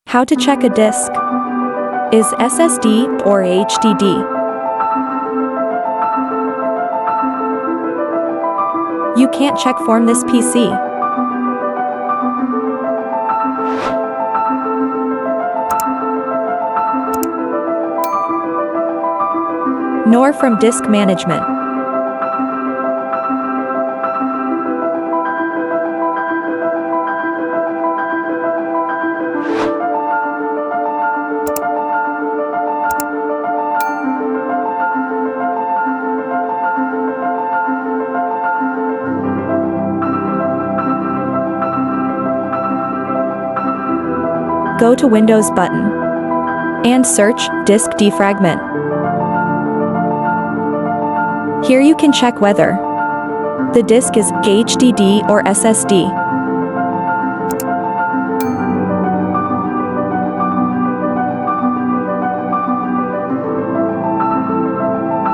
How to check a disk. Is SSD or HDD? You can't check form this PC. Nor from disk management. Go to Windows button and search Disk Defragment. Here you can check whether the disk is HDD or SSD.